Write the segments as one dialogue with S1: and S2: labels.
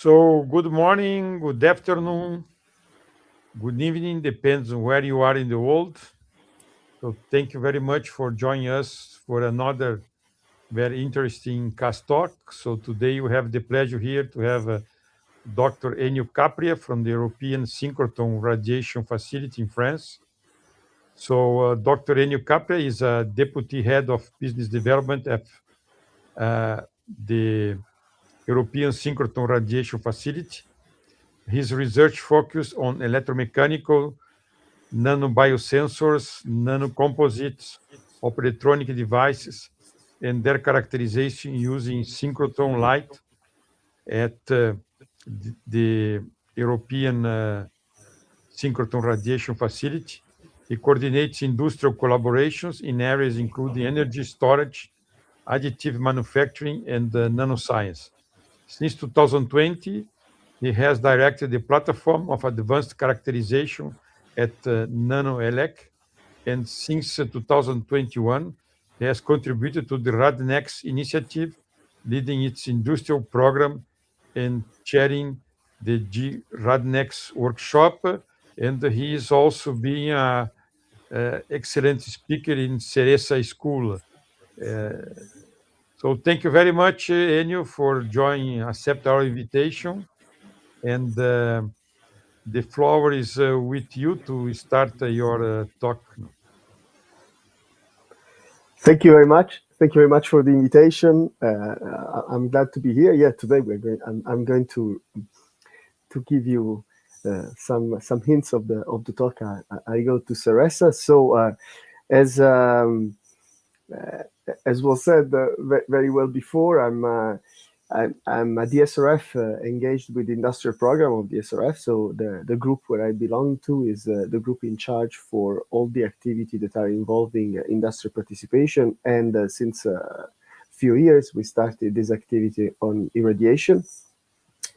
S1: So, good morning, good afternoon, good evening, depends on where you are in the world. So, thank you very much for joining us for another very interesting CASS talk. So, today we have the pleasure here to have Dr. Ennio Capria from the European Synchrotron Radiation Facility in France. So, Dr. Ennio Capria is a deputy head of business development at the European Synchrotron Radiation Facility. His research focused on electromechanical, nanobiosensors, nanocomposites, optoelectronic devices, and their characterization using synchrotron light at the European Synchrotron Radiation Facility. He coordinates industrial collaborations in areas including energy storage, additive manufacturing, and nanoscience. Since 2020, he has directed the platform of advanced characterization at NanoElec, and since 2021, he has contributed to the RadNext initiative, leading its industrial program and chairing the RadNext workshop. And he is also being an excellent speaker in Ceresa School. Uh, so thank you very much, Ennio, for joining, accept our invitation. And the floor is with you to start your talk.
S2: Thank you very much. Thank you very much for the invitation. I'm glad to be here. Yeah, today I'm going to give you some hints of the talk. I go to Ceresa. So as um, as was said very well before, I'm a DSRF engaged with the industrial program of DSRF. So the group where I belong to is the group in charge for all the activity that are involving industrial participation. And since a few years, we started this activity on irradiation.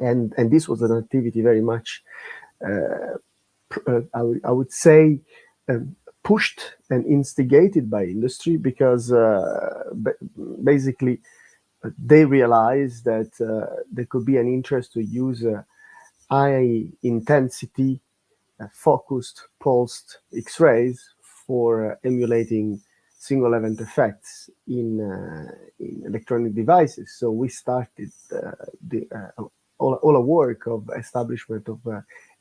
S2: And this was an activity very much, I would say, pushed and instigated by industry because basically they realized that there could be an interest to use high intensity focused pulsed X-rays for emulating single event effects in electronic devices. So we started all a work of establishment of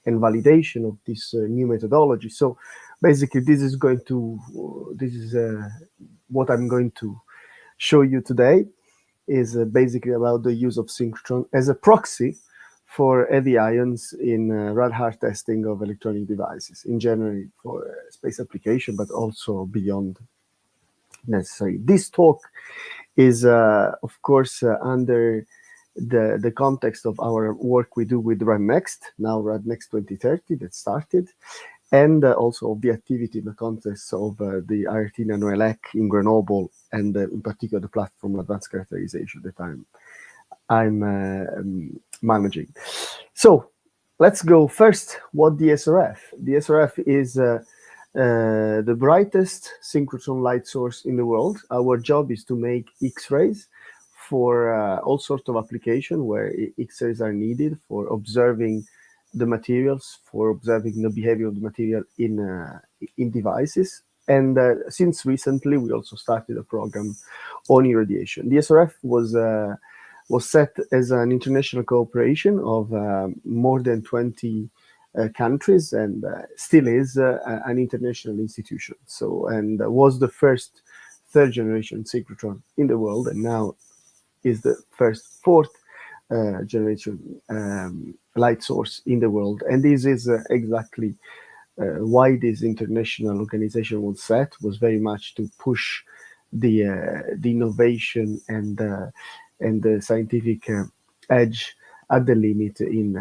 S2: and validation of this new methodology. So basically, this is what I'm going to show you today. Is basically about the use of synchrotron as a proxy for heavy ions in radar testing of electronic devices, in general for space application, but also beyond necessary. This talk is, of course, under the context of our work we do with RadNext, now RadNext 2030 that started, and also of the activity in the context of the IRT NanoElec in Grenoble, and in particular the platform advanced characterization that I'm managing. So let's go first. What DSRF? DSRF is the brightest synchrotron light source in the world. Our job is to make X-rays for all sorts of applications where X-rays are needed for observing the materials, for observing the behavior of the material in devices. And since recently, we also started a program on irradiation. DSRF was set as an international cooperation of more than 20 countries, and still is an international institution. So, and was the first third generation synchrotron in the world, and now is the first fourth generation light source in the world. And this is exactly why this international organization was set, was very much to push the innovation and the scientific edge at the limit in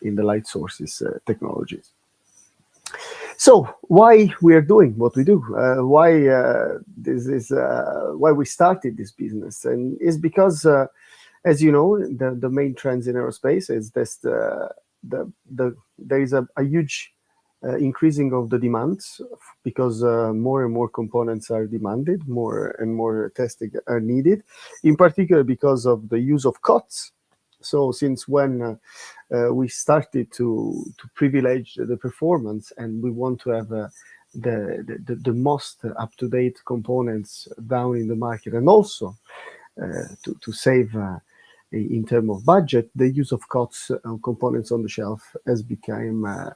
S2: the light sources technologies. So why we are doing what we do? Why we started this business, and is because as you know, the main trends in aerospace is this: there is a huge increasing of the demands because more and more components are demanded, more and more testing are needed, in particular because of the use of COTS. So since when we started to privilege the performance, and we want to have the most up-to-date components down in the market, and also to save in terms of budget, the use of COTS components on the shelf has become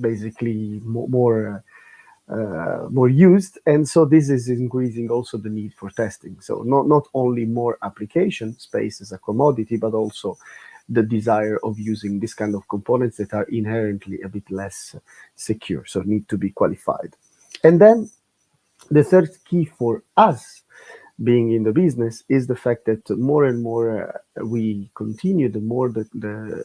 S2: basically more used, and so this is increasing also the need for testing. So not only more application space as a commodity, but also the desire of using this kind of components that are inherently a bit less secure, so need to be qualified. And then the third key for us being in the business is the fact that more and more we continue, the more the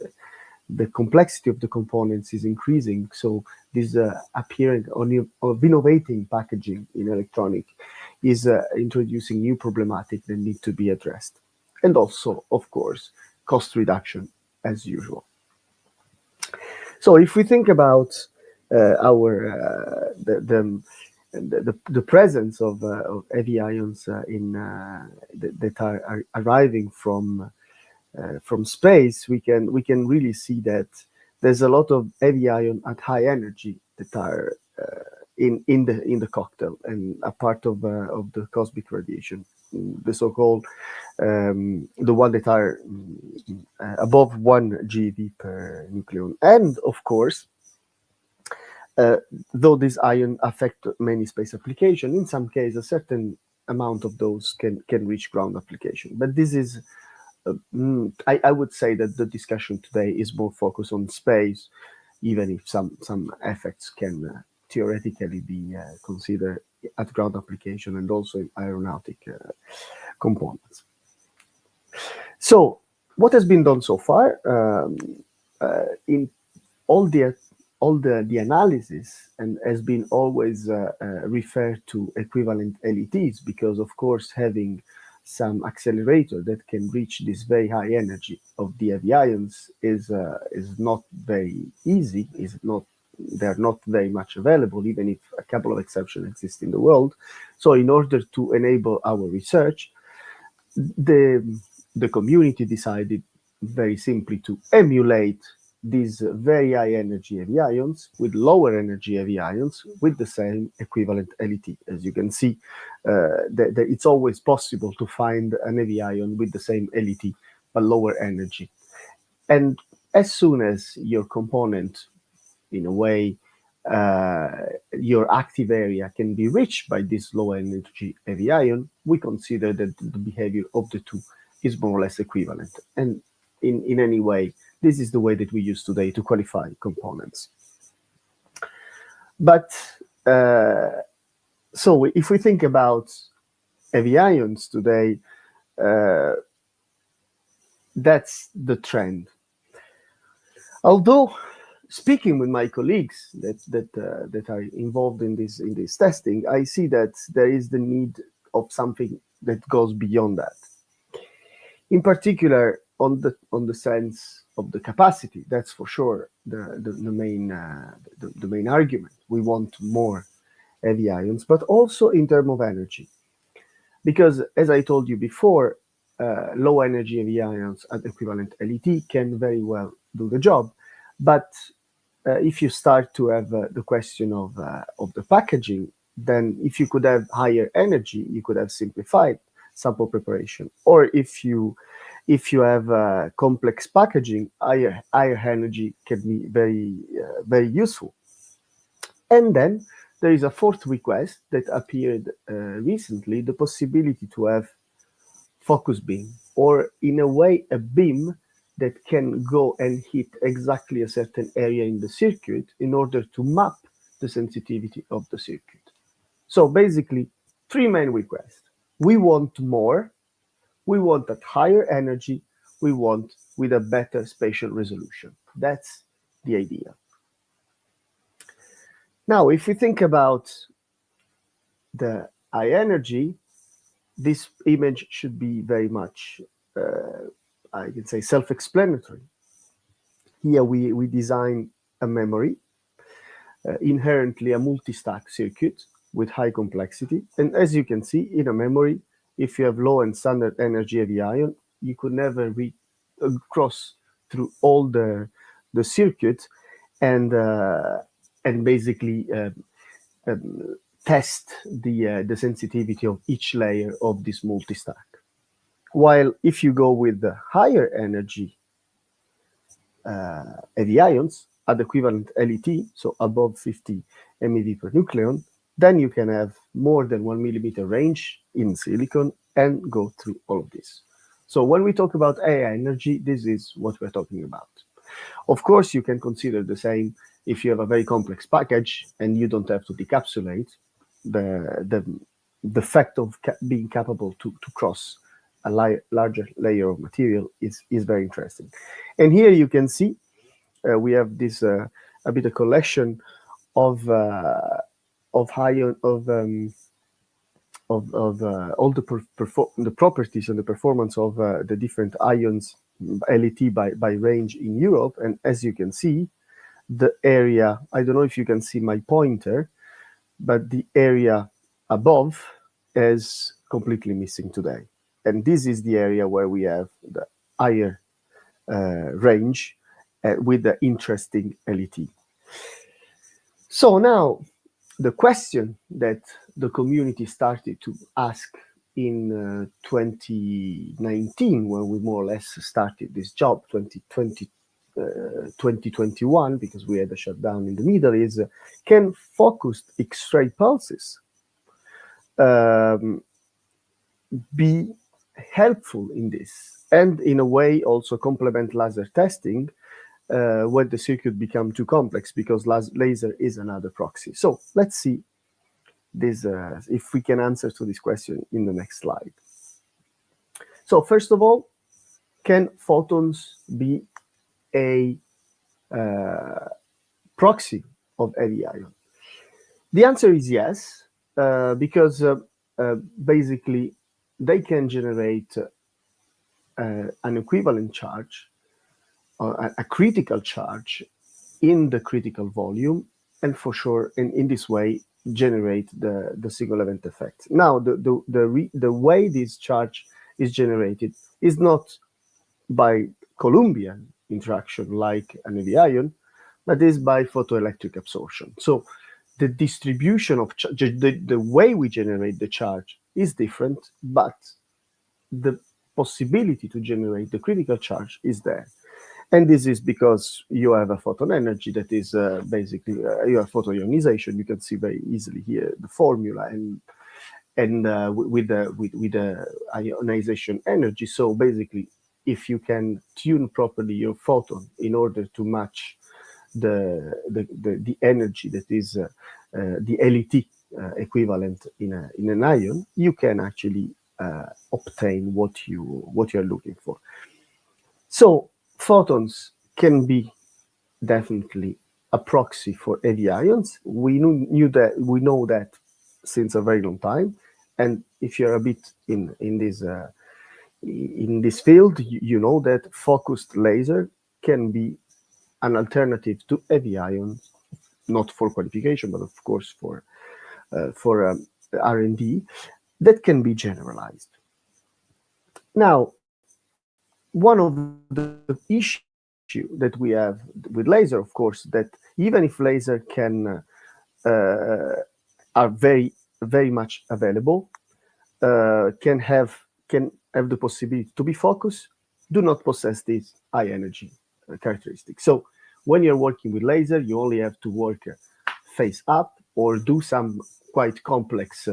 S2: complexity of the components is increasing. So this appearance of innovating packaging in electronic is introducing new problematic that need to be addressed. And also, of course, cost reduction as usual. So if we think about the presence of heavy ions that are arriving from space, we can really see that there's a lot of heavy ion at high energy that are in the cocktail and a part of the cosmic radiation, the so-called the one that are above 1 GeV per nucleon. And of course, though these ions affect many space applications, in some cases a certain amount of those can reach ground application. But this is I would say that the discussion today is more focused on space, even if some effects can theoretically be considered at ground application and also in aeronautic components. So what has been done so far in all the analysis, and has been always referred to equivalent LETs, because of course having some accelerator that can reach this very high energy of the heavy ions is not very easy. They're not very much available, even if a couple of exceptions exist in the world. So in order to enable our research, the community decided very simply to emulate these very high energy heavy ions with lower energy heavy ions with the same equivalent LET. As you can see, that it's always possible to find an heavy ion with the same LET but lower energy. And as soon as your component, in a way, your active area can be reached by this low energy heavy ion, we consider that the behavior of the two is more or less equivalent. And in any way, this is the way that we use today to qualify components. But so if we think about heavy ions today, that's the trend. Although speaking with my colleagues that are involved in this testing, I see that there is the need of something that goes beyond that. In particular, on the sense of the capacity, that's for sure the main argument. We want more heavy ions, but also in terms of energy, because as I told you before, low energy heavy ions at equivalent LET can very well do the job, but if you start to have the question of the packaging, then if you could have higher energy, you could have simplified sample preparation. Or if you have complex packaging, higher energy can be very useful. And then there is a fourth request that appeared recently: the possibility to have focus beam, or in a way a beam that can go and hit exactly a certain area in the circuit in order to map the sensitivity of the circuit. So basically, three main requests. We want more, we want at higher energy, we want with a better spatial resolution. That's the idea. Now, if we think about the high energy, this image should be very much, I can say, self-explanatory. Here we design a memory, inherently a multi-stack circuit with high complexity. And as you can see, in a memory, if you have low and standard energy heavy ion, you could never cross through all the circuit and basically test the sensitivity of each layer of this multi-stack. While if you go with the higher energy heavy ions at equivalent LET, so above 50 MeV per nucleon, then you can have more than 1 millimeter range in silicon and go through all of this. So when we talk about AI energy, this is what we're talking about. Of course, you can consider the same if you have a very complex package and you don't have to decapsulate. The fact of being capable to cross a larger layer of material is very interesting. And here you can see we have this a bit of collection of high of all the properties and the performance of the different ions LET by range in Europe. And as you can see, the area, I don't know if you can see my pointer, but the area above is completely missing today. And this is the area where we have the higher range with the interesting LET. So now the question that the community started to ask in 2019, when we more or less started this job, 2021, because we had a shutdown in the middle, is can focused X-ray pulses be helpful in this, and in a way also complement laser testing when the circuit become too complex, because laser is another proxy. So let's see this if we can answer to this question in the next slide. So first of all, can photons be a proxy of heavy ion? The answer is yes, because basically they can generate an equivalent charge, a critical charge in the critical volume, and for sure, in this way, generate the single event effect. Now, the way this charge is generated is not by Columbian interaction like an heavy ion, but is by photoelectric absorption. So the distribution of the way we generate the charge is different, but the possibility to generate the critical charge is there. And this is because you have a photon energy that is basically you have photoionization. You can see very easily here the formula and with the ionization energy. So basically, if you can tune properly your photon in order to match the energy that is the LET equivalent in an ion, you can actually obtain what you are looking for. So photons can be definitely a proxy for heavy ions. We know that since a very long time, and if you're a bit in this field, you know that focused laser can be an alternative to heavy ions, not for qualification, but of course for R&D, that can be generalized. Now, one of the issues that we have with laser, of course, that even if laser can are very much available, can have the possibility to be focused, do not possess this high energy characteristic. So when you're working with laser, you only have to work face up or do some quite complex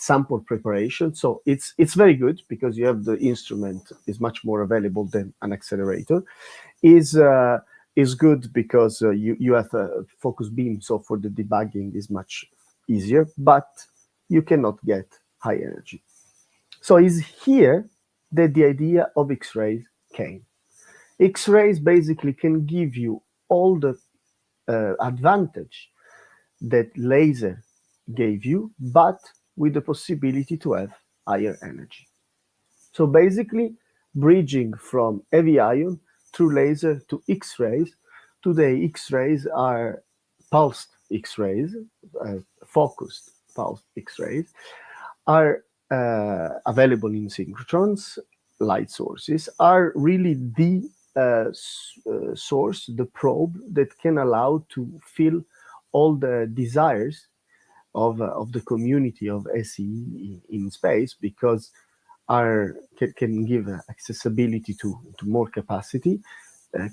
S2: sample preparation. So it's very good because you have the instrument is much more available than an accelerator. Is good because you have a focus beam, so for the debugging is much easier, but you cannot get high energy. So it's here that the idea of X-rays came. X-rays basically can give you all the advantage that laser gave you, but with the possibility to have higher energy. So basically, bridging from heavy ion through laser to X-rays. Today, X-rays are pulsed X-rays, focused pulsed X-rays, are available in synchrotrons, light sources are really the source, the probe that can allow to fill all the desires of the community of SE in space, because can give accessibility to more capacity,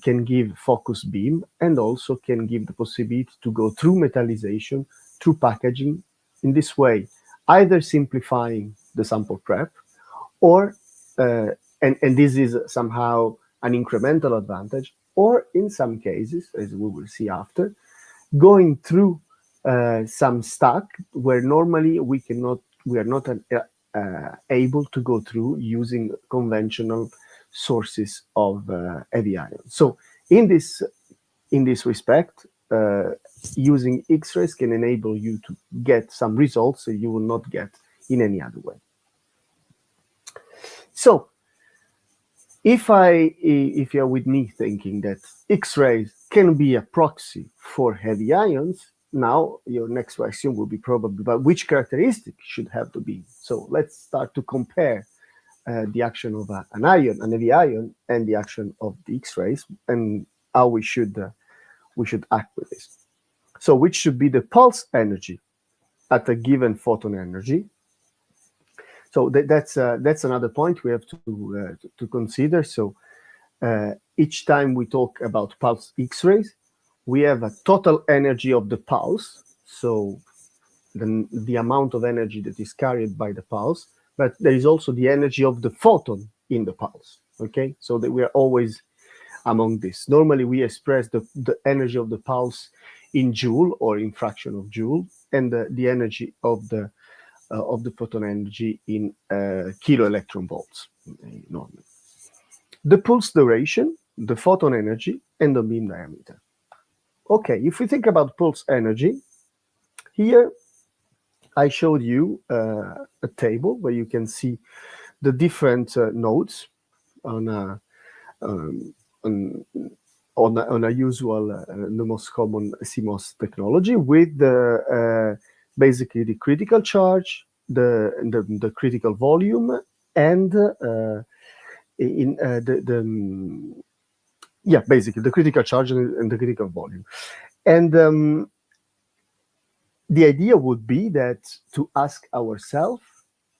S2: can give focus beam, and also can give the possibility to go through metallization, through packaging. In this way, either simplifying the sample prep, or and this is somehow an incremental advantage, or in some cases, as we will see after, going through some stack where normally we are not able to go through using conventional sources of heavy ion. So in this respect, using X-rays can enable you to get some results that you will not get in any other way. So if you're with me thinking that X-rays can be a proxy for heavy ions, now your next question will be probably about which characteristics should have to be. So let's start to compare the action of an heavy ion, and the action of the X-rays, and how we should act with this. So which should be the pulse energy at a given photon energy? So that's another point we have to consider. So each time we talk about pulse X-rays, we have a total energy of the pulse, so the amount of energy that is carried by the pulse, but there is also the energy of the photon in the pulse. Okay, so that we are always among this. Normally we express the energy of the pulse in joule or in fraction of joule, and the energy of the photon energy in kilo electron volts normally. The pulse duration, the photon energy, and the beam diameter. Okay, if we think about pulse energy, here I showed you a table where you can see the different nodes on a usual, the most common CMOS technology, with basically the critical charge, the critical volume, and basically the critical charge and the critical volume. And the idea would be that to ask ourselves,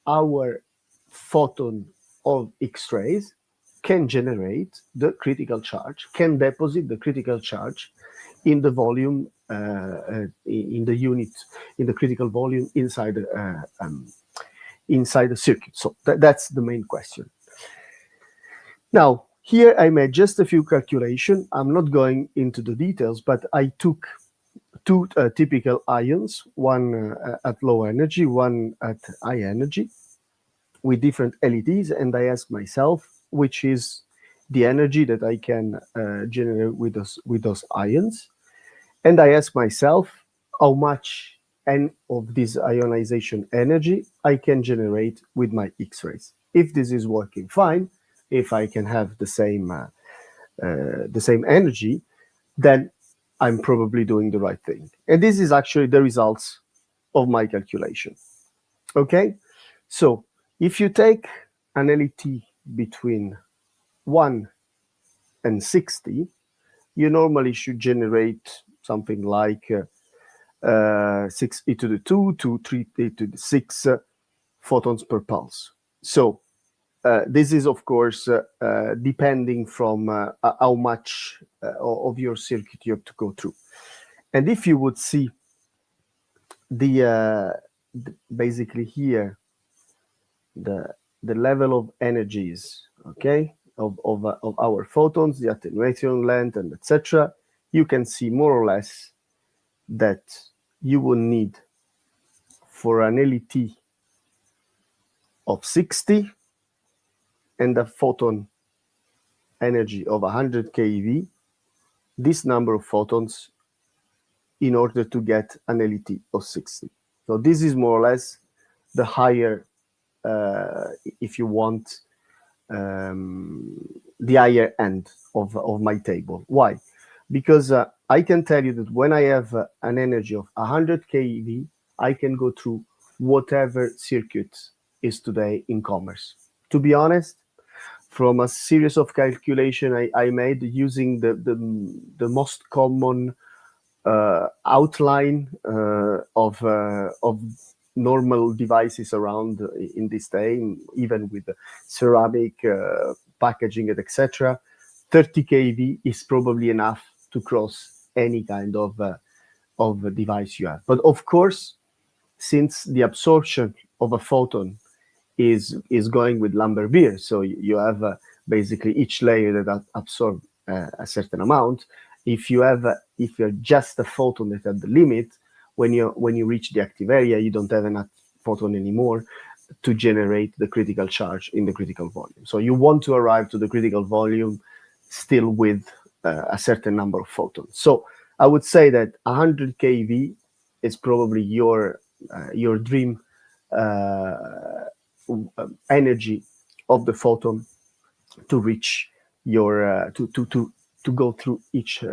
S2: our photon of X-rays can generate the critical charge, can deposit the critical charge in the volume, in the unit, in the critical volume inside the circuit. So that's the main question. Now, here I made just a few calculations. I'm not going into the details, but I took two typical ions, one at low energy, one at high energy, with different LEDs, and I asked myself which is the energy that I can generate with those ions, and I asked myself how much of this ionization energy I can generate with my X-rays. If this is working fine, if I can have the same energy, then I'm probably doing the right thing. And this is actually the results of my calculation. Okay, so if you take an LET between 1 and 60, you normally should generate something like 6 e to the 2 to 3 e to the 6 photons per pulse. So this is, of course, depending from how much of your circuit you have to go through. And if you would see basically here, the level of energies, okay, of our photons, the attenuation length, and etc., you can see more or less that you will need for an LET of 60 and a photon energy of 100 keV, this number of photons in order to get an LET of 60. So this is more or less the higher, if you want, the higher end of my table. Why? Because I can tell you that when I have an energy of 100 keV, I can go through whatever circuit is today in commerce. To be honest, from a series of calculation I made using the most common outline of normal devices around in this day, even with ceramic packaging and etc. 30 kV is probably enough to cross any kind of device you have. But of course, since the absorption of a photon is going with Lambert-Beer, so you have basically each layer that absorb a certain amount. If you're just a photon that at the limit, when you reach the active area, you don't have enough photon anymore to generate the critical charge in the critical volume. So you want to arrive to the critical volume still with a certain number of photons. So I would say that 100 kV is probably your dream energy of the photon to reach your to go through each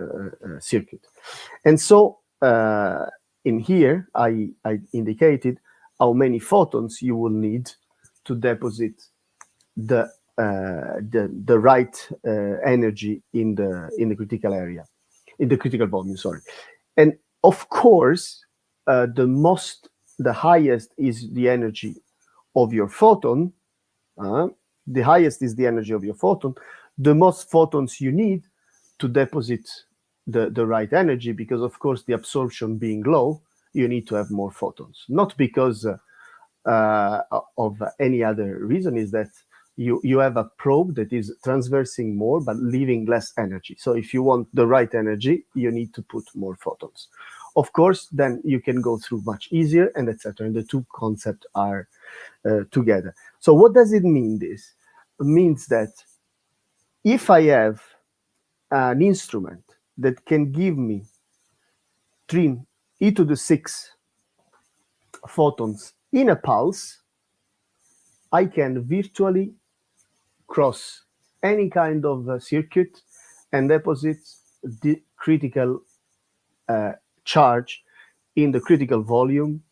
S2: circuit. And so in here I indicated how many photons you will need to deposit the right energy in the critical area, in the critical volume, sorry. And of course, the highest is the energy of your photon. The highest is the energy of your photon. The most photons you need to deposit the right energy, because of course the absorption being low, you need to have more photons. Not because of any other reason, is that you have a probe that is transversing more but leaving less energy. So if you want the right energy, you need to put more photons. Of course, then you can go through much easier, and etc. And the two concepts are together. So what does it mean, this? It means that if I have an instrument that can give me 3 e to the 6 photons in a pulse, I can virtually cross any kind of circuit and deposit the critical charge in the critical volume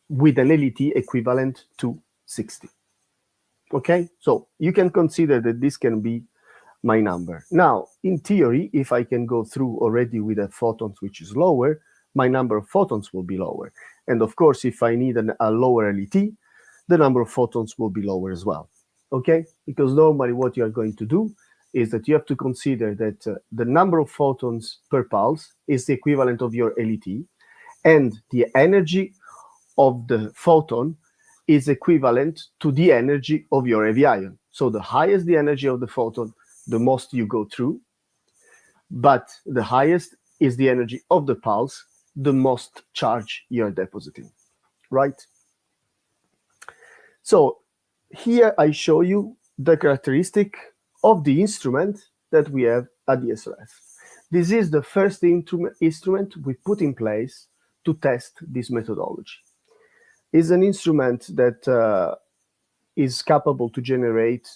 S2: with an LET equivalent to 60. Okay, so you can consider that this can be my number. Now, in theory, if I can go through already with a photons which is lower, my number of photons will be lower. And of course, if I need a lower LET, the number of photons will be lower as well. Okay, because normally what you are going to do is that you have to consider that the number of photons per pulse is the equivalent of your LET, and the energy of the photon is equivalent to the energy of your heavy ion. So the highest the energy of the photon, the most you go through, but the highest is the energy of the pulse, the most charge you're depositing, right? So here I show you the characteristic of the instrument that we have at the SRF. This is the first instrument we put in place to test this methodology. It's an instrument that is capable to generate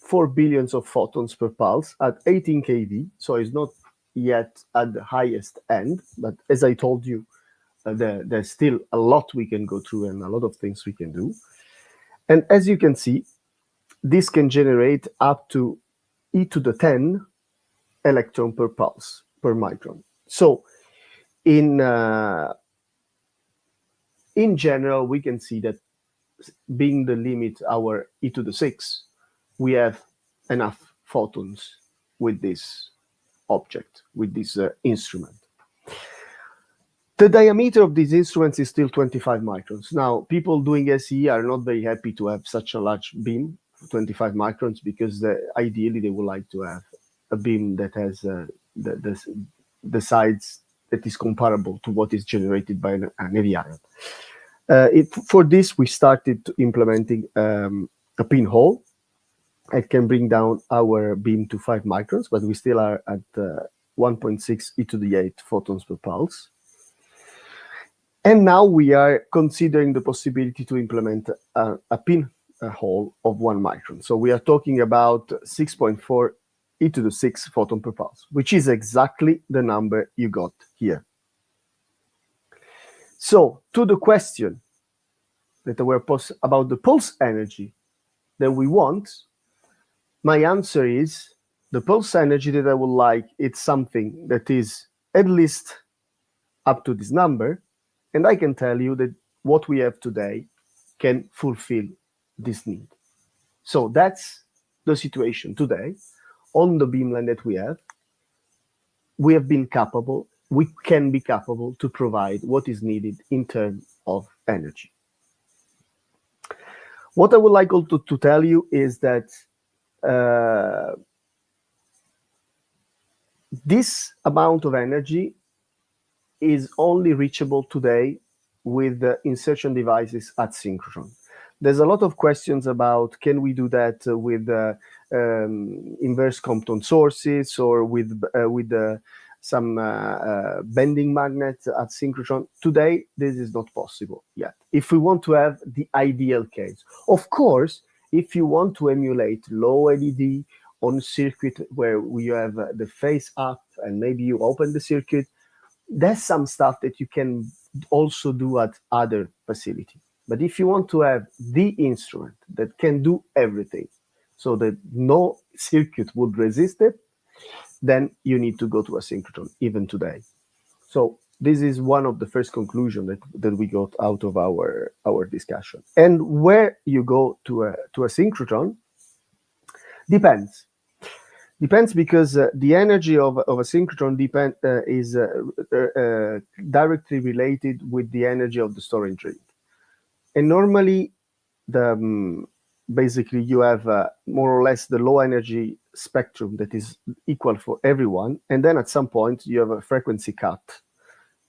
S2: 4 billions of photons per pulse at 18 kV, so it's not yet at the highest end, but as I told you, there's still a lot we can go through and a lot of things we can do. And as you can see, this can generate up to e to the 10 electron per pulse per micron. So in general, we can see that being the limit our e to the 6, we have enough photons with this object, with this instrument. The diameter of these instruments is still 25 microns. Now, people doing SE are not very happy to have such a large beam, 25 microns, because ideally they would like to have a beam that has the size that is comparable to what is generated by an heavy ion. For this, we started implementing a pinhole. It can bring down our beam to 5 microns, but we still are at 1.6 e to the 8 photons per pulse. And now we are considering the possibility to implement a pinhole of 1 micron. So we are talking about 6.4 e to the 6 photon per pulse, which is exactly the number you got here. So to the question that were posed about the pulse energy that we want, my answer is the pulse energy that I would like, it's something that is at least up to this number, and I can tell you that what we have today can fulfill this need. So that's the situation today. On the beamline that we have been capable, we can be capable to provide what is needed in terms of energy. What I would like also to tell you is that this amount of energy is only reachable today with the insertion devices at Synchrotron. There's a lot of questions about can we do that with inverse Compton sources or with some bending magnets at Synchrotron. Today, this is not possible yet. If we want to have the ideal case, of course, if you want to emulate low LED on circuit where we have the face up and maybe you open the circuit, there's some stuff that you can also do at other facility. But if you want to have the instrument that can do everything so that no circuit would resist it, then you need to go to a synchrotron even today. So this is one of the first conclusions that we got out of our discussion. And where you go to a synchrotron depends. Depends because the energy of a synchrotron is directly related with the energy of the storage ring. And normally, basically you have more or less the low energy spectrum that is equal for everyone. And then at some point you have a frequency cut,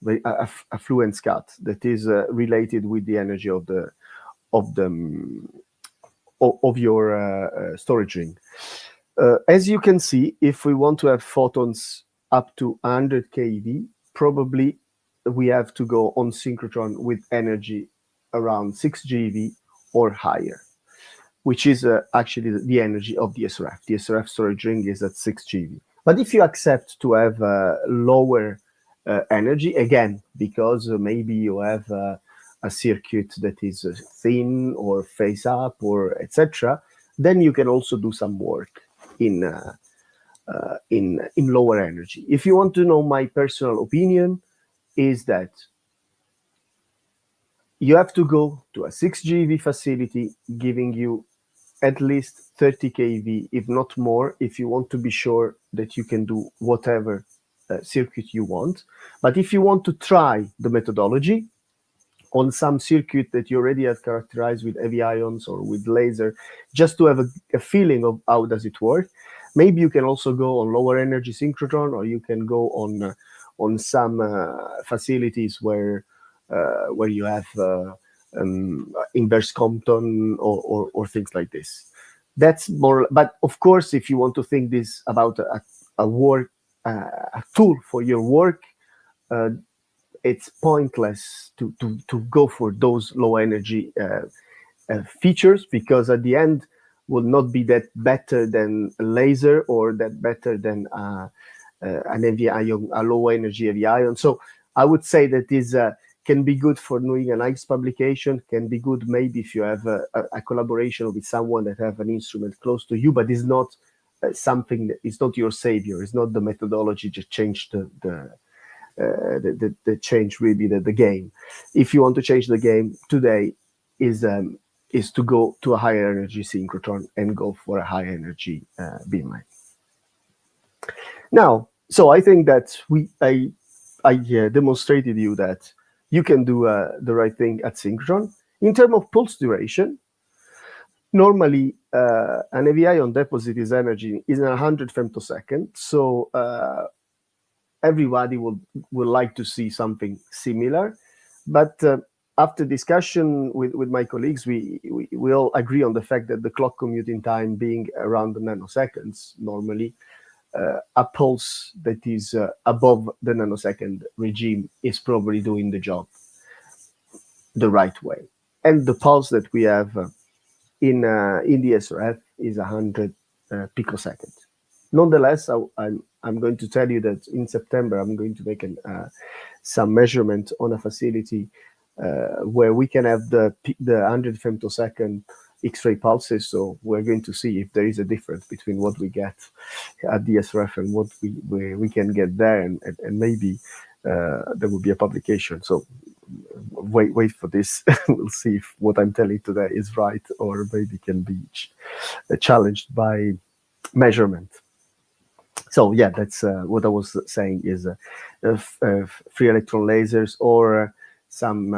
S2: a fluence cut that is related with the energy of your storage ring. As you can see, if we want to have photons up to 100 keV, probably we have to go on synchrotron with energy around 6 GeV or higher, which is actually the energy of the SRF. The SRF storage ring is at 6 GeV. But if you accept to have lower energy, again, because maybe you have a circuit that is thin or face up or etc., then you can also do some work in lower energy. If you want to know my personal opinion, is that you have to go to a 6 GeV facility giving you at least 30 kV, if not more, if you want to be sure that you can do whatever circuit you want. But if you want to try the methodology on some circuit that you already have characterized with heavy ions or with laser, just to have a feeling of how does it work, maybe you can also go on lower energy synchrotron, or you can go on some facilities where you have inverse Compton or things like this. That's more. But of course, if you want to think this about a work, a tool for your work, it's pointless to go for those low energy features, because at the end will not be that better than a laser or that better than an heavy ion, a low energy heavy ion. So I would say that this can be good for doing a nice publication, can be good maybe if you have a collaboration with someone that have an instrument close to you, but it's not something that is not your savior. It's not the methodology that changed the change really the game. If you want to change the game today, is to go to a higher energy synchrotron and go for a high energy beamline. Now, so I think that I demonstrated you that you can do the right thing at synchrotron. In terms of pulse duration, normally an heavy ion deposit is energy is 100 femtosecond. So everybody will like to see something similar, but after discussion with my colleagues, we all agree on the fact that the clock commuting time being around the nanoseconds, normally a pulse that is above the nanosecond regime is probably doing the job the right way. And the pulse that we have in the SRF is 100 picoseconds. Nonetheless, I'm going to tell you that in September, I'm going to make some measurement on a facility where we can have the 100 femtosecond X-ray pulses. So we're going to see if there is a difference between what we get at the SRF and what we can get there, and maybe there will be a publication. So wait for this. We'll see if what I'm telling today is right, or maybe can be challenged by measurement. So yeah, that's what I was saying is free electron lasers, or some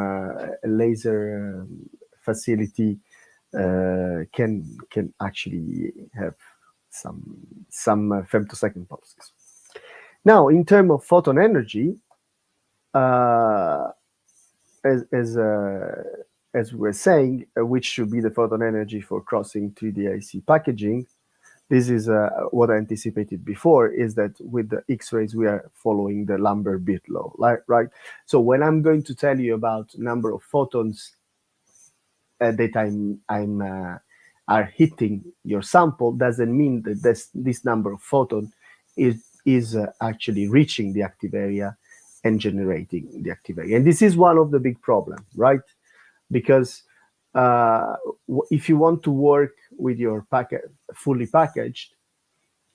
S2: laser facility can actually have some femtosecond pulses. Now, in terms of photon energy, as we're saying, which should be the photon energy for crossing 3D IC packaging. This is what I anticipated before, is that with the X-rays, we are following the Lambert-Beard law, right? So when I'm going to tell you about number of photons that are hitting your sample, doesn't mean that this number of photons is actually reaching the active area and generating the active area. And this is one of the big problems, right? Because if you want to work with your fully packaged,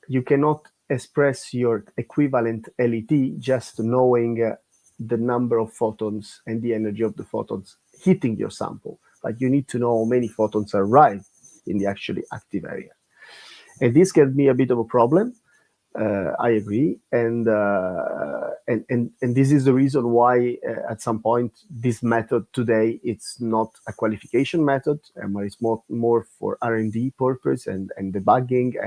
S2: you cannot express your equivalent LET just knowing the number of photons and the energy of the photons hitting your sample. But you need to know how many photons arrive in the actually active area. And this can be a bit of a problem. I agree, and this is the reason why at some point this method today, it's not a qualification method, but it's more for R&D purpose and debugging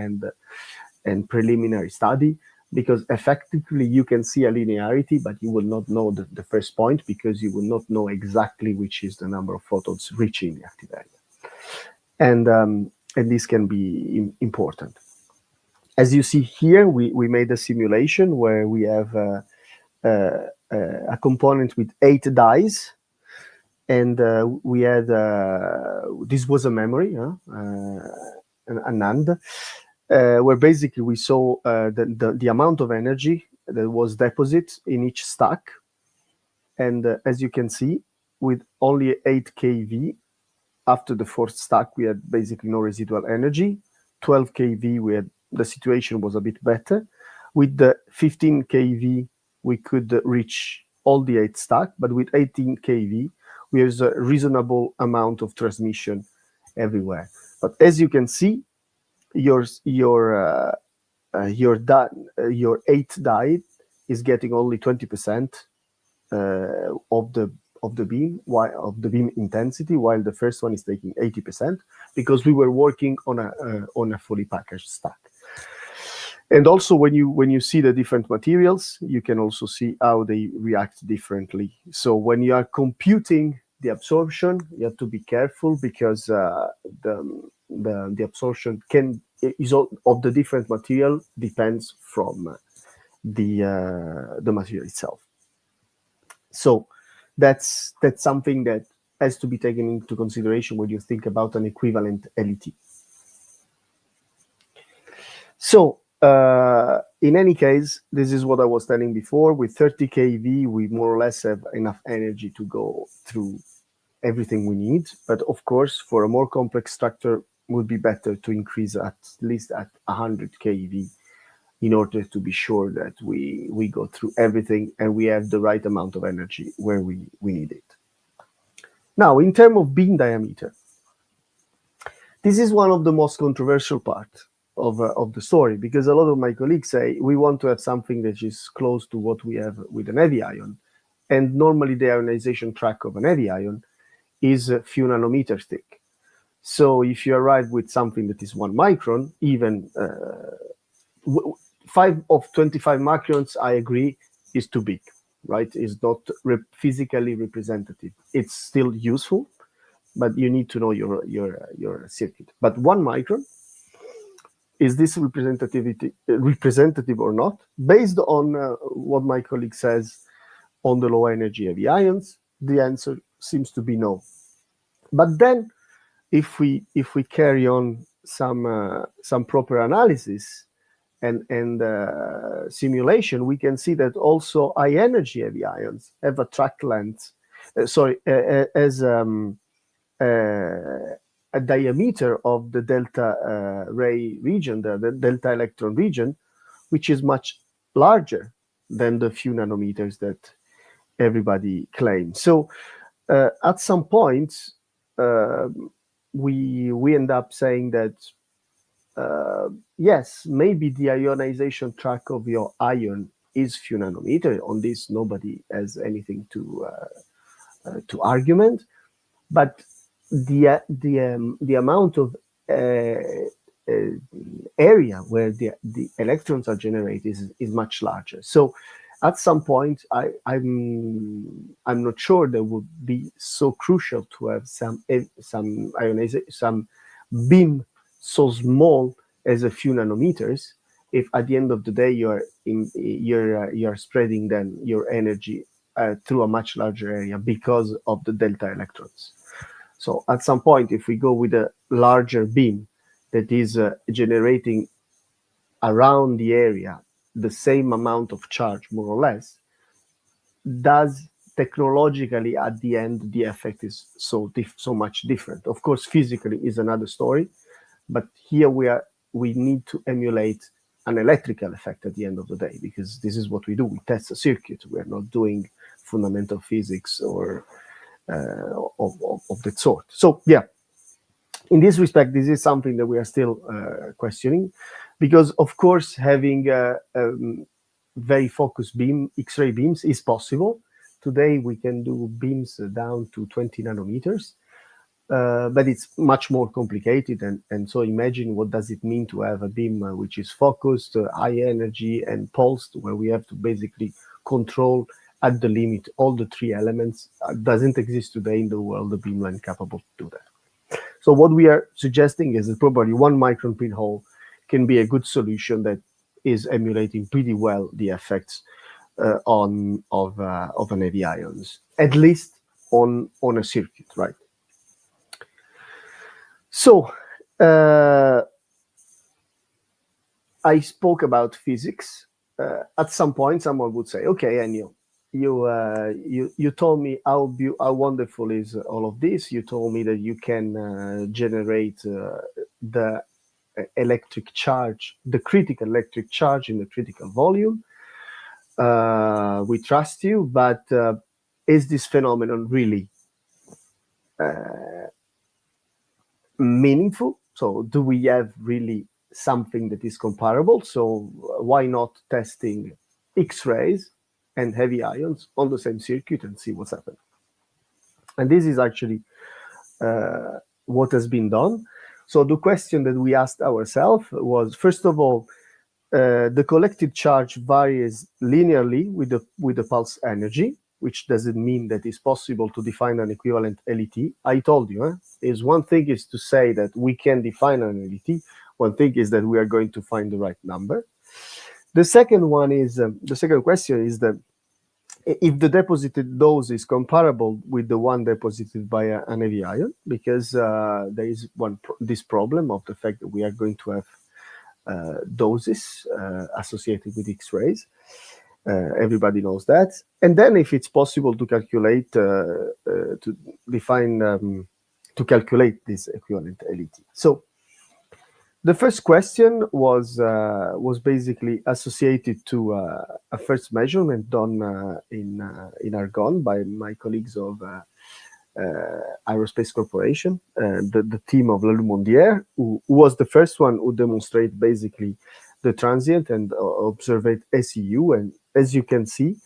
S2: and preliminary study, because effectively you can see a linearity, but you will not know the first point, because you will not know exactly which is the number of photons reaching the active area, and this can be important. As you see here, we made a simulation where we have a component with 8 dies, and we had this was a memory, an NAND, where basically we saw the amount of energy that was deposited in each stack, and as you can see, with only 8 kV, after the 4th stack, we had basically no residual energy. 12 kV, the situation was a bit better. With the 15 kV, we could reach all the 8 stack, but with 18 kV, we have a reasonable amount of transmission everywhere. But as you can see, your 8 die is getting only 20% of the beam intensity, while the first one is taking 80%, because we were working on a fully packaged stack. And also, when you see the different materials, you can also see how they react differently. So when you are computing the absorption, you have to be careful, because the absorption of the different material depends from the material itself. So that's something that has to be taken into consideration when you think about an equivalent LET. So in any case, this is what I was telling before. With 30 kV, we more or less have enough energy to go through everything we need. But of course, for a more complex structure, it would be better to increase at least at 100 kV in order to be sure that we go through everything and we have the right amount of energy where we need it. Now, in terms of beam diameter, this is one of the most controversial parts of the story, because a lot of my colleagues say we want to have something that is close to what we have with an heavy ion, and normally the ionization track of an heavy ion is a few nanometers thick. So if you arrive with something that is 1 micron, even 5 of 25 microns, I agree, is too big, right? It's not physically representative. It's still useful, but you need to know your circuit. But 1 micron, is this representative or not? Based on what my colleague says on the low energy heavy ions, the answer seems to be no. But then, if we carry on some proper analysis and simulation, we can see that also high energy heavy ions have a track length. a diameter of the delta ray region, the delta electron region, which is much larger than the few nanometers that everybody claims. So at some point, we end up saying that yes, maybe the ionization track of your ion is few nanometer. On this, nobody has anything to argument, but the amount of area where the electrons are generated is much larger. So at some point, I'm not sure that would be so crucial to have some ionization, some beam so small as a few nanometers, if at the end of the day you're spreading then your energy through a much larger area because of the delta electrons. So at some point, if we go with a larger beam that is generating around the area the same amount of charge, more or less, does technologically at the end the effect is so much different. Of course, physically is another story, but here we need to emulate an electrical effect at the end of the day, because this is what we do. We test a circuit. We are not doing fundamental physics or of that sort. So yeah, in this respect, this is something that we are still questioning, because of course having very focused beam, X-ray beams is possible. Today we can do beams down to 20 nanometers, but it's much more complicated. And so imagine what does it mean to have a beam which is focused, high energy and pulsed, where we have to basically control at the limit all the three elements. Doesn't exist today in the world, the beamline capable to do that. So what we are suggesting is that probably 1 micron pinhole can be a good solution that is emulating pretty well the effects of an heavy ions, at least on a circuit, right? So I spoke about physics. At some point, someone would say, "Okay, Ennio, you told me how wonderful is all of this. You told me that you can generate the electric charge, the critical electric charge in the critical volume. We trust you, but is this phenomenon really meaningful? So do we have really something that is comparable? So why not testing X-rays and heavy ions on the same circuit and see what's happening?" And this is actually what has been done. So the question that we asked ourselves was, first of all, the collected charge varies linearly with the pulse energy, which doesn't mean that it's possible to define an equivalent LET. I told you, is one thing is to say that we can define an LET. One thing is that we are going to find the right number. The second one is the second question is that if the deposited dose is comparable with the one deposited by an heavy ion, because there is this problem of the fact that we are going to have doses associated with X-rays. Everybody knows that. And then if it's possible to calculate, to define, to calculate this equivalent LET. So the first question was basically associated to a first measurement done in Argonne by my colleagues of Aerospace Corporation, the team of Lalou-Mondière, who was the first one who demonstrated basically the transient and observed SEU. And as you can see,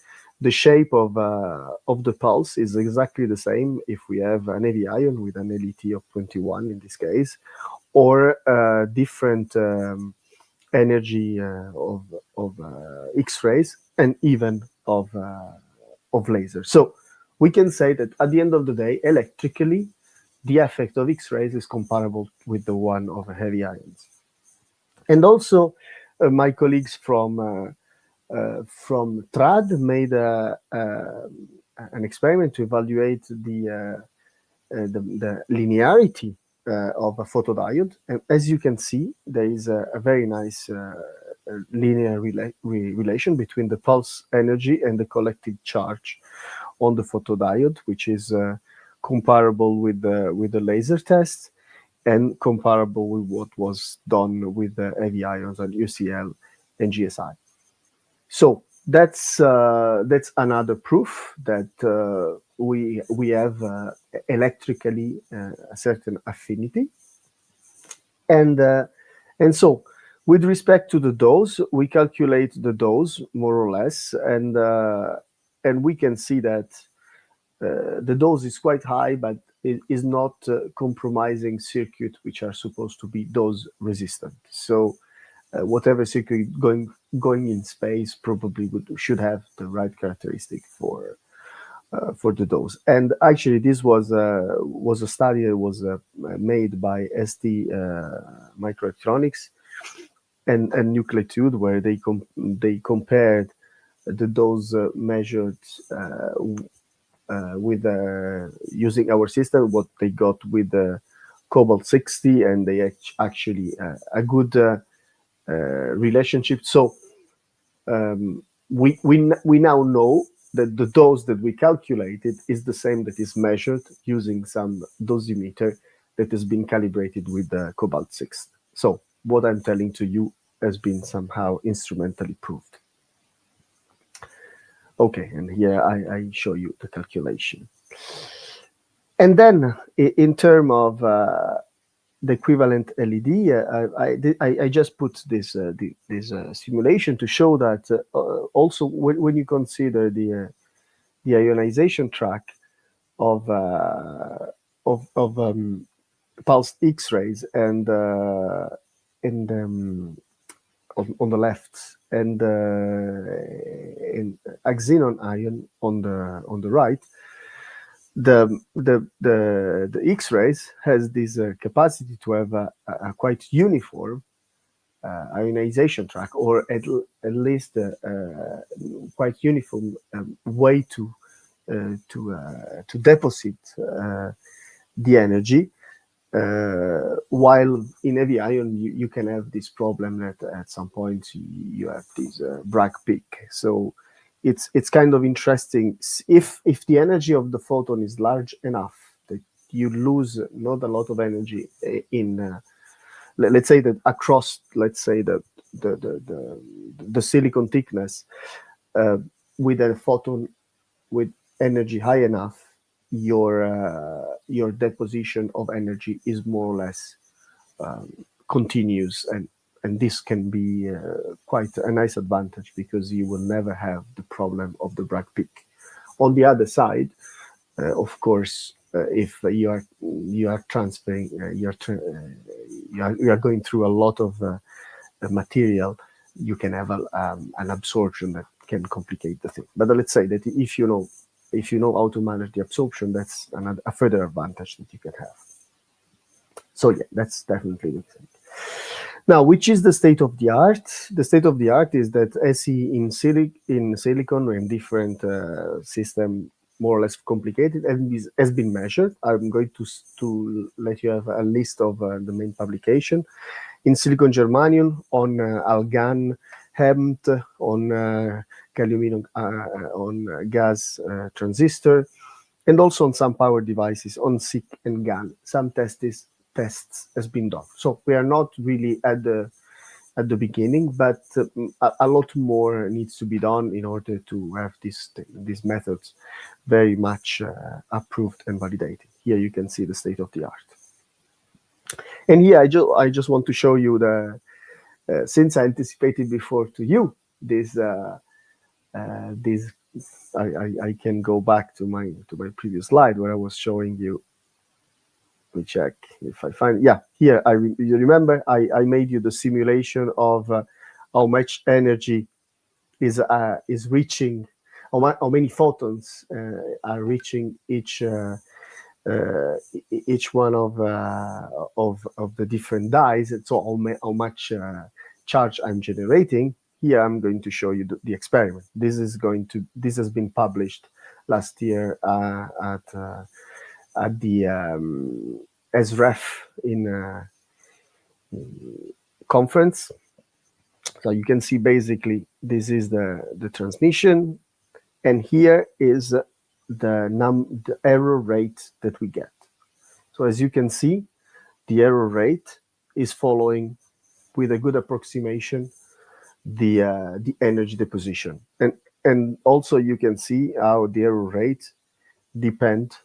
S2: the shape of the pulse is exactly the same if we have an heavy ion with an LET of 21 in this case, or different energy of X-rays and even of lasers. So we can say that at the end of the day, electrically, the effect of X-rays is comparable with the one of heavy ions. And also, my colleagues from TRAD made an experiment to evaluate the linearity of a photodiode. And as you can see, there is a very nice linear relation between the pulse energy and the collected charge on the photodiode, which is comparable with the laser test. and comparable with what was done with the heavy ions on UCL and GSI. So that's another proof that we have electrically a certain affinity, and so with respect to the dose, we calculate the dose more or less, and we can see that the dose is quite high, but it is not compromising circuits which are supposed to be dose resistant. So whatever circuit going in space probably should have the right characteristic for the dose. And actually, this was a study that was made by ST Microelectronics and Nucleitude, where they compared the dose measured with using our system, what they got with the Cobalt 60, and they actually a good relationship. So we now know that the dose that we calculated is the same that is measured using some dosimeter that has been calibrated with the Cobalt 6. So what I'm telling to you has been somehow instrumentally proved. Okay, and here I show you the calculation. And then in terms of the equivalent LED, I just put this simulation to show that also when you consider the ionization track of pulsed X-rays and on the left, and xenon ion on the right, the X-rays has this capacity to have a quite uniform ionization track, or at least quite uniform way to deposit the energy. While in heavy ion, you can have this problem that at some point you have this Bragg peak. So it's kind of interesting if the energy of the photon is large enough that you lose not a lot of energy in let's say that across, let's say the silicon thickness with a photon with energy high enough, your deposition of energy is more or less continuous, and this can be quite a nice advantage because you will never have the problem of the Bragg peak. On the other side, of course, if you are transferring, you are going through a lot of material, you can have an absorption that can complicate the thing. But let's say that if you know how to manage the absorption, that's a further advantage that you can have. So yeah, that's definitely the thing. Now, which is the state of the art? The state of the art is that SE in silicon or in different system, more or less complicated, and this has been measured. I'm going to let you have a list of the main publication. In silicon germanium, on argon, HEMT, on gallium on gas transistor, and also on some power devices on SiC and GaN. Some tests has been done. So we are not really at the beginning, but a lot more needs to be done in order to have these methods very much approved and validated. Here you can see the state of the art. And here I just want to show you since I anticipated before to you this I can go back to my previous slide where I was showing you. Let me check if I find. Yeah, here you remember I made you the simulation of how much energy is reaching, how many photons are reaching each one of the different dyes. So how much charge I'm generating. Here I'm going to show you the experiment. This has been published last year at the SREF in conference. So you can see basically this is the transmission, and here is the error rate that we get. So as you can see, the error rate is following with a good approximation the energy deposition. And also you can see how the error rate depend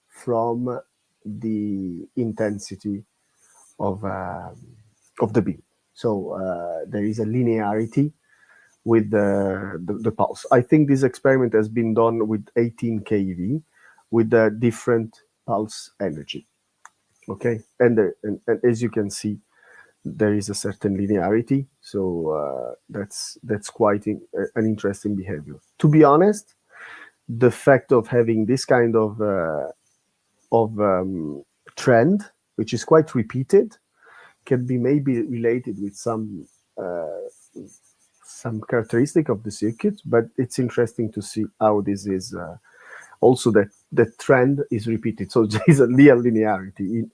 S2: from the intensity of the beam. So there is a linearity with the pulse. I think this experiment has been done with 18 keV with a different pulse energy. Okay, and as you can see, there is a certain linearity. So that's quite an interesting behavior. To be honest, the fact of having this kind of trend, which is quite repeated, can be maybe related with some characteristic of the circuit, but it's interesting to see how this is also that the trend is repeated. So there is a real linearity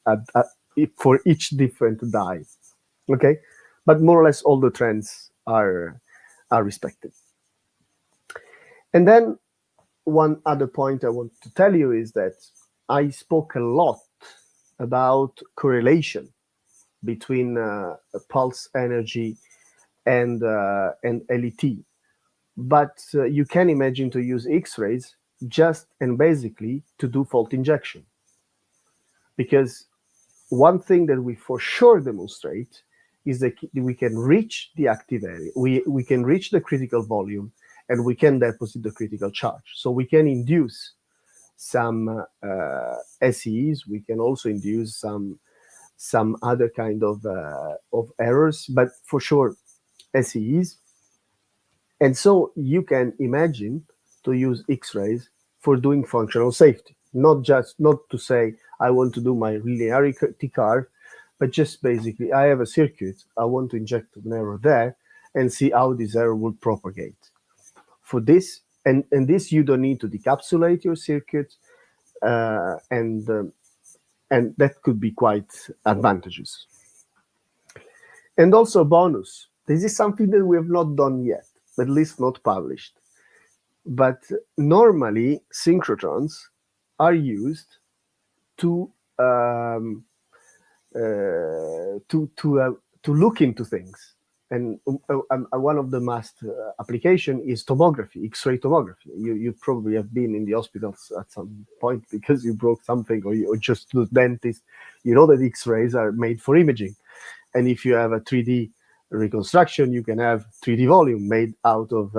S2: for each different die. Okay, but more or less all the trends are respected. And then one other point I want to tell you is that I spoke a lot about correlation between pulse energy and LET, but you can imagine to use X-rays just and basically to do fault injection, because one thing that we for sure demonstrate is that we can reach the active area, we can reach the critical volume, and we can deposit the critical charge. So we can induce some SEs, we can also induce some other kind of errors, but for sure SEs. And so you can imagine to use X-rays for doing functional safety, not to say I want to do my linearity curve, but just basically I have a circuit, I want to inject an error there and see how this error will propagate. For this, and this you don't need to decapsulate your circuit, and that could be quite advantageous. And also bonus, this is something that we have not done yet, at least not published. But normally synchrotrons are used to look into things. And one of the most application is tomography, X-ray tomography. You probably have been in the hospitals at some point because you broke something, or just to the dentist. You know that X-rays are made for imaging. And if you have a 3D reconstruction, you can have 3D volume made out of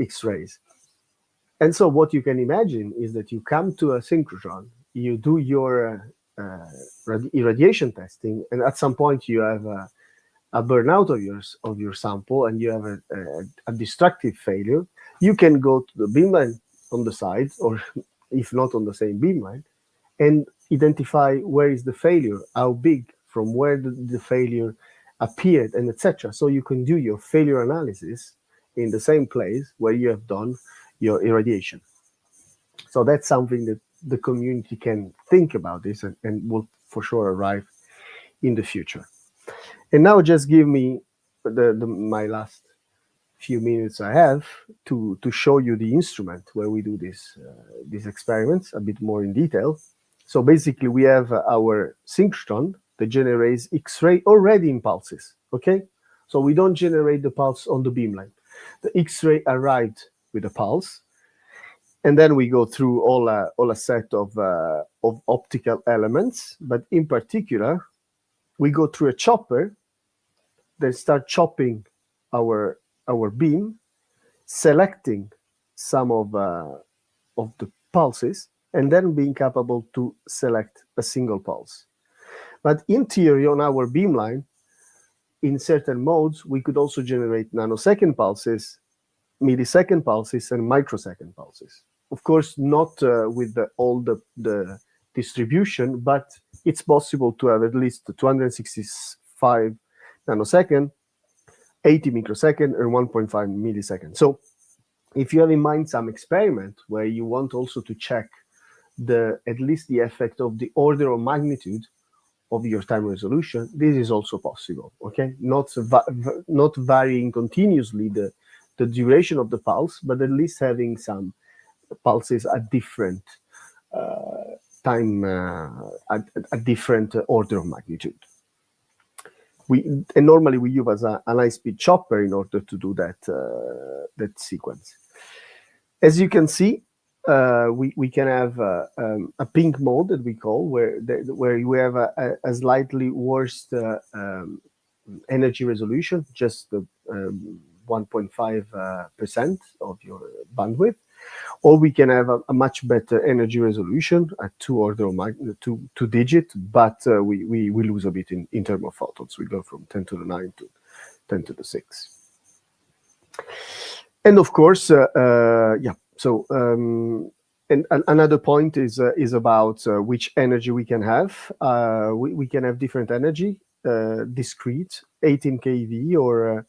S2: X-rays. And so what you can imagine is that you come to a synchrotron, you do your irradiation testing, and at some point you have a burnout of your sample, and you have a destructive failure. You can go to the beamline on the side, or if not on the same beamline, and identify where is the failure, how big, from where the failure appeared, and etc. So you can do your failure analysis in the same place where you have done your irradiation. So that's something that the community can think about this, and will for sure arrive in the future. And now just give me my last few minutes I have to show you the instrument where we do these experiments a bit more in detail. So basically we have our synchrotron that generates X-ray already in pulses, okay? So we don't generate the pulse on the beamline. The X-ray arrived with a pulse, and then we go through all a set of optical elements, but in particular, we go through a chopper that start chopping our beam, selecting some of the pulses, and then being capable to select a single pulse. But in theory, on our beamline, in certain modes, we could also generate nanosecond pulses, millisecond pulses, and microsecond pulses. Of course, not with all the distribution, but it's possible to have at least 265 nanosecond, 80 microsecond, and 1.5 millisecond. So if you have in mind some experiment where you want also to check at least the effect of the order of magnitude of your time resolution, this is also possible, okay? Not varying continuously the duration of the pulse, but at least having some pulses at different time a different order of magnitude. And normally we use an high-speed chopper in order to do that sequence. As you can see, we can have a pink mode that we call where we have a slightly worse energy resolution, just 1.5% of your bandwidth, or we can have a much better energy resolution at two digit, but we lose a bit in terms of photons. We go from 10 to the 9 to 10 to the 6. And of course, So and another point is about which energy we can have. We can have different energy, discrete, 18 kV or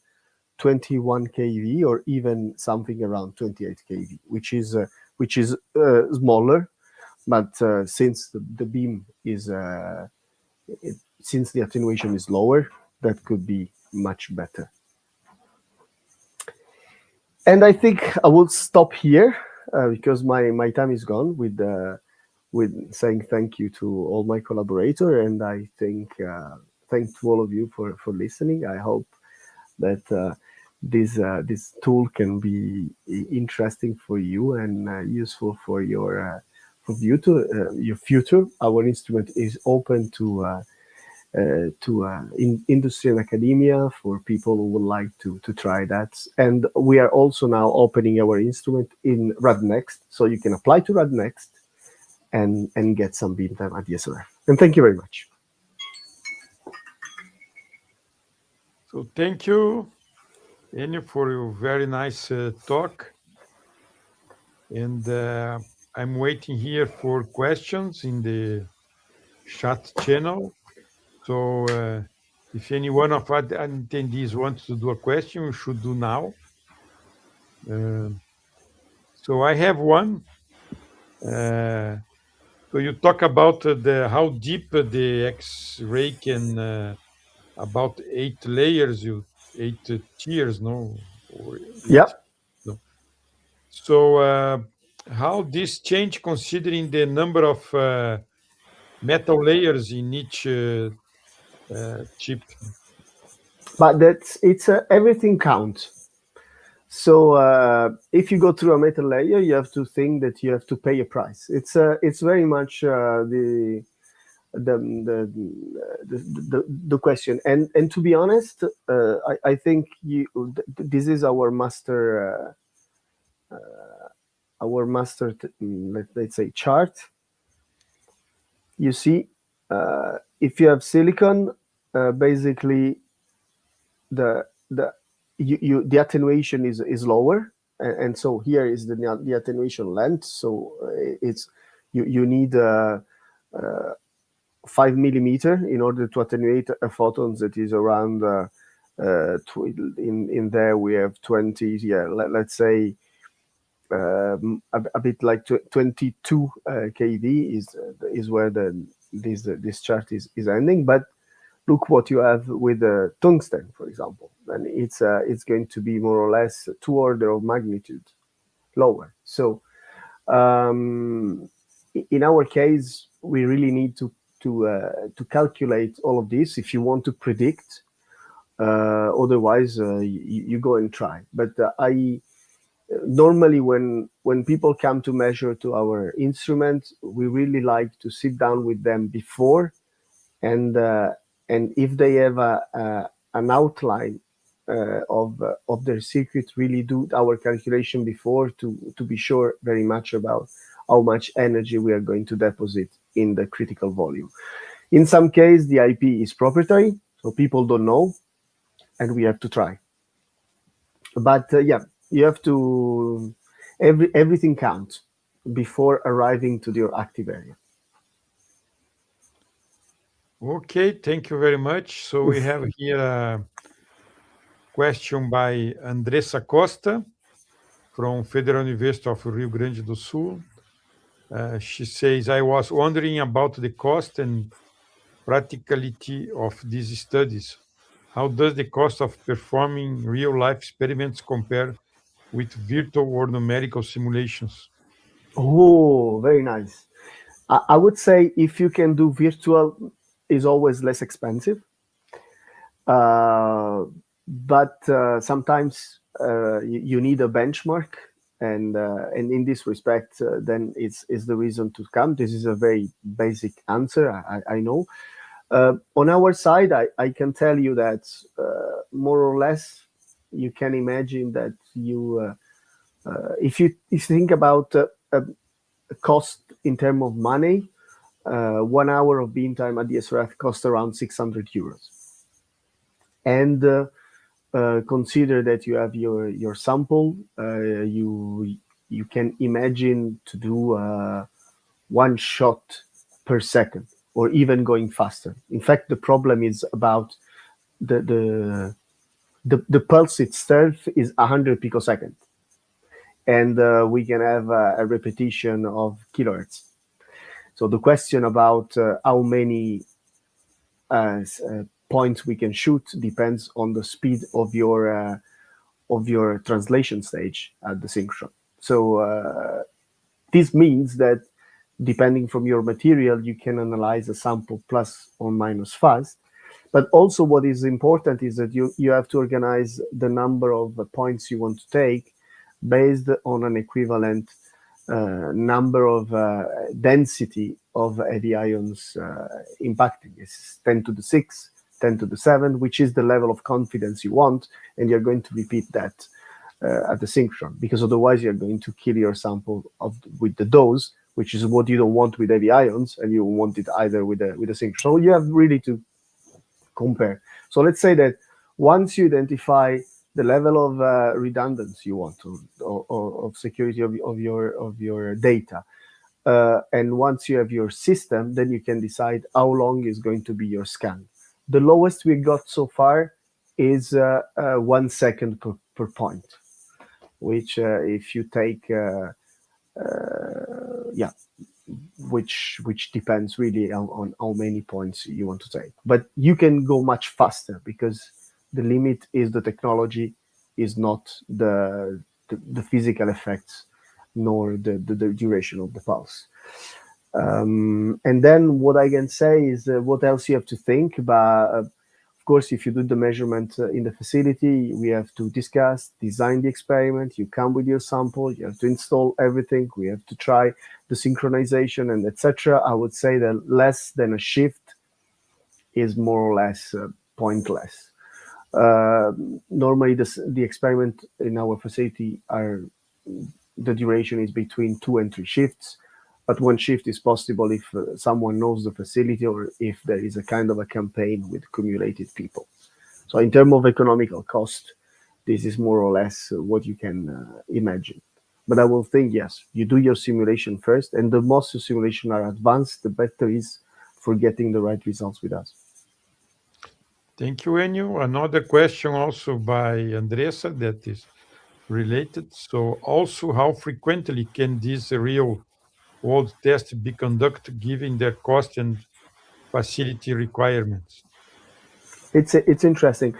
S2: 21 kV, or even something around 28 kV, which is smaller. But since the beam is since the attenuation is lower, that could be much better. And I think I will stop here because my time is gone with saying thank you to all my collaborators, and I think thanks to all of you for listening. I hope that this tool can be interesting for you and useful for your future. Our instrument is open to industry and academia for people who would like to try that. And we are also now opening our instrument in RadNext, so you can apply to RadNext and get some beam time at the SRF. And thank you very much.
S1: So thank you, Ennio, for your very nice talk. And I'm waiting here for questions in the chat channel. So if any one of our attendees wants to do a question, we should do now. So I have one. So you talk about how deep the X-ray can, about 8 layers, 8 tiers, no? Or 8,
S2: Yeah.
S1: no. So how this change considering the number of metal layers in each chip?
S2: But it's everything counts. So if you go through a metal layer, you have to think that you have to pay a price. It's very much the question. And to be honest, I think this is our master let's say chart. You see, if you have silicon, basically the attenuation is lower, and so here is the attenuation length. So it's you need 5 millimeter in order to attenuate a photon that is around in there we have 20. Let's say a bit like 22 kV is where this chart is ending. But look what you have with tungsten, for example, and it's going to be more or less 2 orders of magnitude lower. So in our case, we really need to calculate all of this if you want to predict. Otherwise, you go and try. But I normally when people come to measure to our instrument, we really like to sit down with them before, and if they have an outline of their circuit, really do our calculation before to be sure very much about how much energy we are going to deposit in the critical volume. In some case, the IP is proprietary, so people don't know, and we have to try. But you have to everything counts before arriving to your active area.
S1: Okay, thank you very much. So we have here a question by Andressa Costa from Federal University of Rio Grande do Sul. She says, I was wondering about the cost and practicality of these studies. How does the cost of performing real-life experiments compare with virtual or numerical simulations?
S2: Oh, very nice. I would say if you can do virtual, is always less expensive. Uh, but sometimes you need a benchmark, and in this respect, then it's the reason to come. This is a very basic answer. I know. On our side, I can tell you that more or less you can imagine that if you think about cost in terms of money, 1 hour of beam time at the SRF costs around 600 euros. And consider that you have your sample, you can imagine to do one shot per second or even going faster. In fact, the problem is about the the pulse itself is 100 picosecond, and we can have a repetition of kilohertz. So the question about how many points we can shoot depends on the speed of your translation stage at the synchrotron. So this means that depending from your material, you can analyze a sample plus or minus fast. But also what is important is that you have to organize the number of points you want to take based on an equivalent number of density of heavy ions impacting. It's 10 to the 6, 10 to the 7, which is the level of confidence you want, and you're going to repeat that at the synchrotron, because otherwise you're going to kill your sample with the dose, which is what you don't want with heavy ions, and you don't want it either with the synchrotron. So you have really to compare. So let's say that once you identify the level of redundancy you want to, or of security of your data, and once you have your system, then you can decide how long is going to be your scan. The lowest we got so far is 1 second per point, which if you take yeah, which depends really on how many points you want to take. But you can go much faster because the limit is the technology, is not the physical effects, nor the duration of the pulse. And then what I can say is what else you have to think about. Of course, if you do the measurement in the facility, we have to discuss, design the experiment. You come with your sample, you have to install everything. We have to try the synchronization and etc. I would say that less than a shift is more or less pointless. Uh, Normally, the experiment in our facility are the duration is between 2 and 3 shifts, but one shift is possible if someone knows the facility or if there is a kind of a campaign with cumulated people. So in terms of economical cost, this is more or less what you can imagine. But I will think, yes, you do your simulation first, and the more your simulation are advanced, the better is for getting the right results with us.
S1: Thank you, Ennio. Another question also by Andressa that is related. So, also, how frequently can this real world test be conducted given their cost and facility requirements?
S2: It's interesting.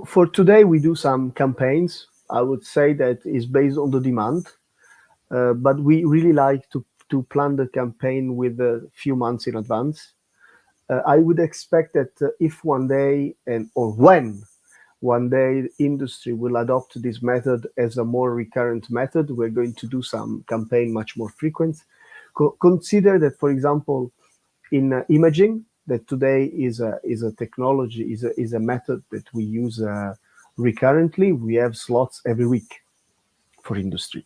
S2: For today, we do some campaigns. I would say that is based on the demand, but we really like to plan the campaign with a few months in advance. I would expect that if one day and or when one day industry will adopt this method as a more recurrent method, we're going to do some campaign much more frequent. Consider that, for example, in imaging, that today is a technology, is a method that we use recurrently. We have slots every week for industry,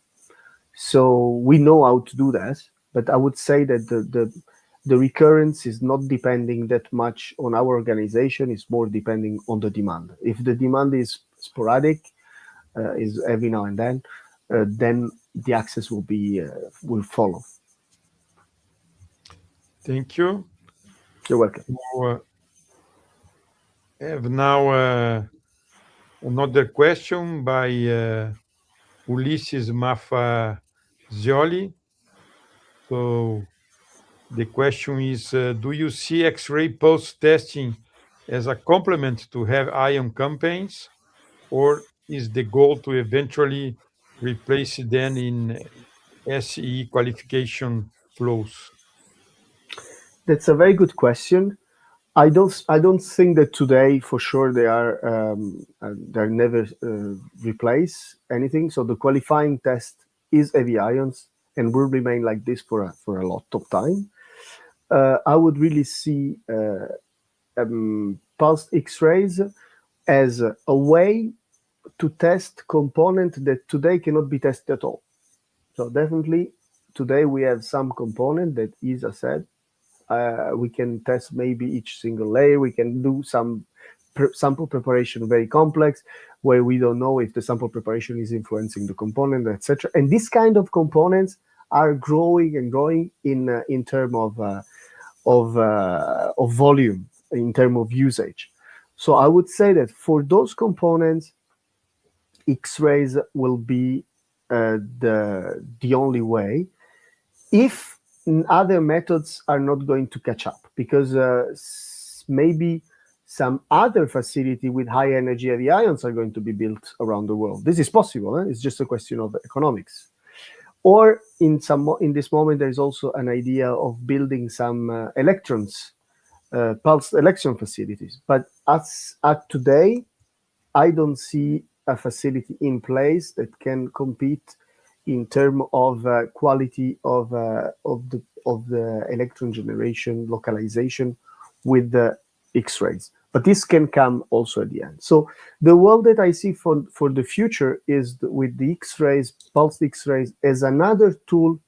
S2: so we know how to do that. But I would say that the recurrence is not depending that much on our organization. It's more depending on the demand. If the demand is sporadic, is every now and then the access will follow.
S1: Thank you.
S2: You're welcome.
S1: So, I have now another question by Ulysses Mafazioli. So, the question is, do you see X-ray pulse testing as a complement to have ion campaigns, or is the goal to eventually replace them in SE qualification flows?
S2: That's a very good question. I don't think that today for sure they're never replace anything. So the qualifying test is heavy ions and will remain like this for a lot of time. I would really see pulsed X-rays as a way to test component that today cannot be tested at all. So definitely today we have some component that is, I said, we can test maybe each single layer. We can do some sample preparation very complex, where we don't know if the sample preparation is influencing the component, etc. And these kind of components are growing and growing in term of volume, in term of usage. So I would say that for those components, X-rays will be the only way, if other methods are not going to catch up, because maybe some other facility with high energy heavy ions are going to be built around the world. This is possible. It's just a question of economics. Or in this moment, there is also an idea of building some electrons, pulsed electron facilities. But as at today, I don't see a facility in place that can compete in terms of quality of the electron generation localization with the X-rays. But this can come also at the end. So the world that I see for the future is with the X-rays, pulsed X-rays, as another tool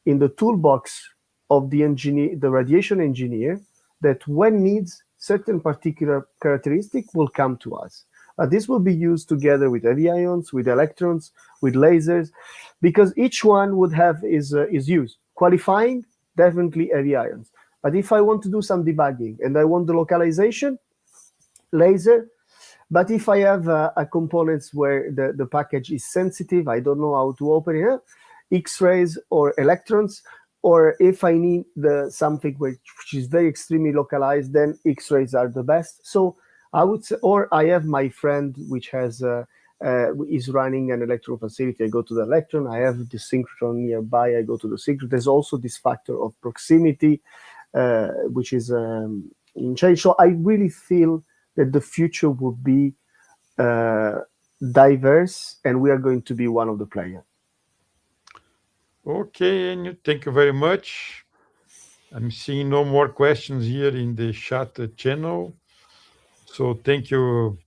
S2: in the toolbox of the engineer, the radiation engineer, that when needs certain particular characteristic will come to us. This will be used together with heavy ions, with electrons, with lasers, because each one would have is use. Qualifying, definitely heavy ions. But if I want to do some debugging and I want the localization, laser. But if I have a components where the package is sensitive, I don't know how to open it, X-rays or electrons, or if I need something which is very extremely localized, then X-rays are the best. So I would say, or I have my friend which has is running an electron facility. I go to the electron. I have the synchrotron nearby. I go to the synchrotron. There's also this factor of proximity, which is in change. So I really feel that the future will be diverse, and we are going to be one of the players.
S1: Okay, Ennio, thank you very much. I'm seeing no more questions here in the chat channel. So thank you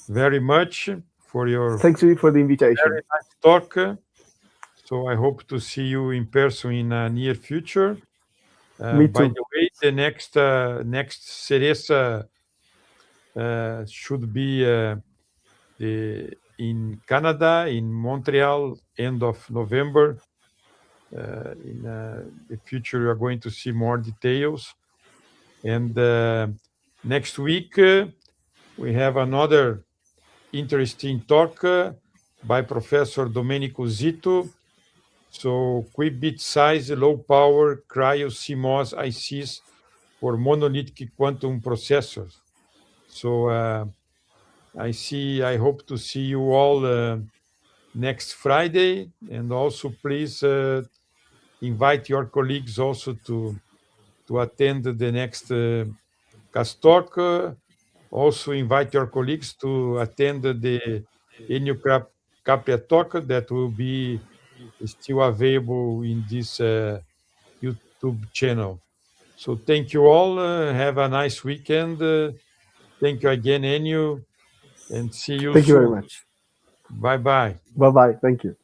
S1: very much for your
S2: Thanks to you for the invitation.
S1: very nice talk. So I hope to see you in person in a near future.
S2: Me
S1: By
S2: too.
S1: the way, the next Ceresa should be in Canada, in Montreal, end of November. In the future, we are going to see more details. And next week, we have another interesting talk by Professor Domenico Zito. So, qubit size, low power, cryo CMOS ICs for monolithic quantum processors. So, I hope to see you all next Friday. And also, please invite your colleagues also to attend the next CASS talk. Also invite your colleagues to attend the Ennio Capria talk that will be still available in this YouTube channel. So thank you all. Have a nice weekend. Thank you again, Ennio, and see you
S2: Thank you very
S1: soon.
S2: much.
S1: Bye bye.
S2: Bye bye. Thank you.